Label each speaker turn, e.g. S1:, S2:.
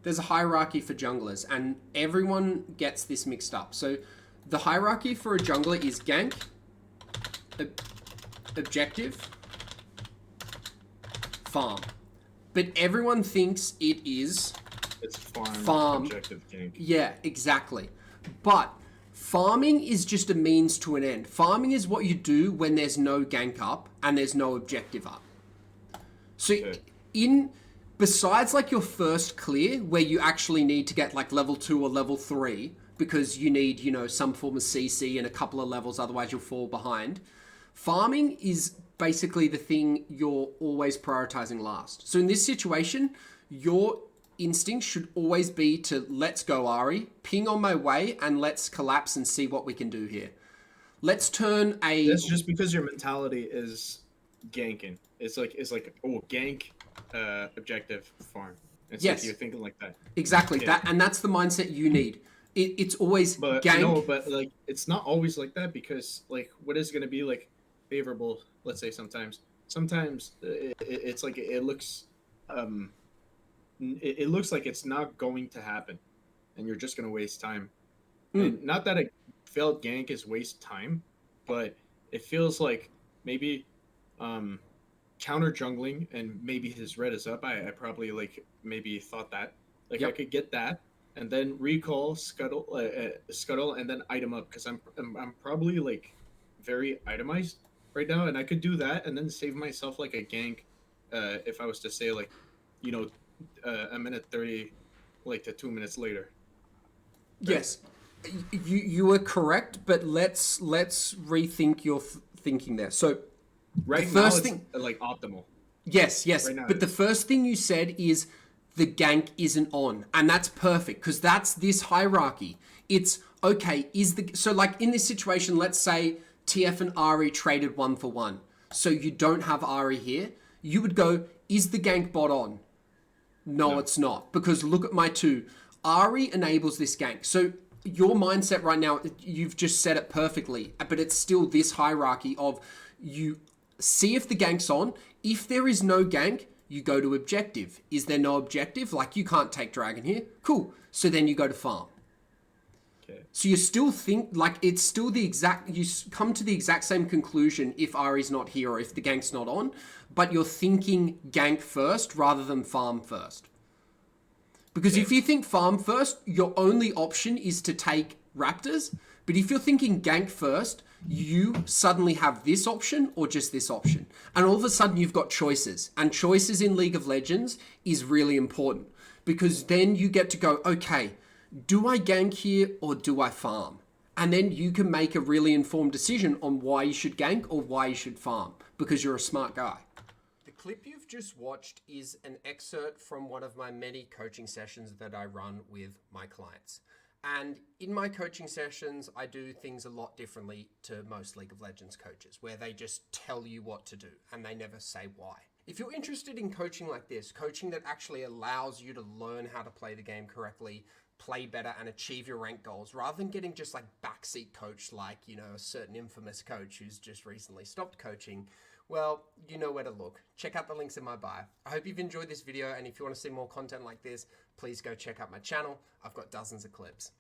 S1: there's a hierarchy for junglers, and everyone gets this mixed up. So the hierarchy for a jungler is gank, objective, farm. But everyone thinks it is
S2: It's farm, objective, gank.
S1: Yeah, exactly. But farming is just a means to an end. Farming is what you do when there's no gank up and there's no objective up. So besides like your first clear where you actually need to get like level 2 or level 3 because you need, some form of CC and a couple of levels, otherwise you'll fall behind. Farming is basically the thing you're always prioritizing last. So in this situation, your instinct should always be to let's go Ari, ping on my way, and let's collapse and see what we can do here. Let's turn a...
S2: That's just because your mentality is ganking. It's like gank, objective, farm. It's
S1: Yes.
S2: like you're thinking like that.
S1: Exactly. Yeah. And that's the mindset you need. It's always gank.
S2: No, but like it's not always like that, because like what is going to be like favorable, let's say sometimes it's like it looks it looks like it's not going to happen and you're just going to waste time. And not that a failed gank is waste time, but it feels like maybe counter jungling and maybe his red is up. I probably like maybe thought that like I could get that and then recall scuttle and then item up, because I'm probably like very itemized right now, and I could do that and then save myself like a gank if I was to say like a minute 30 like to 2 minutes later.
S1: Yes, you were correct, but let's rethink your thinking there. So
S2: right now it's like optimal.
S1: Yes, right now, but the first thing you said is the gank isn't on, and that's perfect because that's this hierarchy. It's okay, so like in this situation, let's say TF and Ari traded 1-for-1. So you don't have Ari here. You would go, is the gank bot on? No, it's not, because look at my 2. Ari enables this gank. So your mindset right now, you've just said it perfectly, but it's still this hierarchy of you see if the gank's on. If there is no gank, you go to objective. Is there no objective? Like you can't take dragon here. Cool. So then you go to farm. So you still think like it's still you come to the exact same conclusion if Ari's not here or if the gank's not on, but you're thinking gank first rather than farm first. Because if you think farm first, your only option is to take raptors. But if you're thinking gank first, you suddenly have this option or just this option. And all of a sudden you've got choices. And choices in League of Legends is really important, because then you get to go, okay, do I gank here or do I farm? And then you can make a really informed decision on why you should gank or why you should farm, because you're a smart guy. The clip you've just watched is an excerpt from one of my many coaching sessions that I run with my clients. And in my coaching sessions, I do things a lot differently to most League of Legends coaches, where they just tell you what to do and they never say why. If you're interested in coaching like this, coaching that actually allows you to learn how to play the game correctly, play better, and achieve your rank goals, rather than getting just like backseat coach like, a certain infamous coach who's just recently stopped coaching, well, you know where to look. Check out the links in my bio. I hope you've enjoyed this video, and if you want to see more content like this, please go check out my channel. I've got dozens of clips.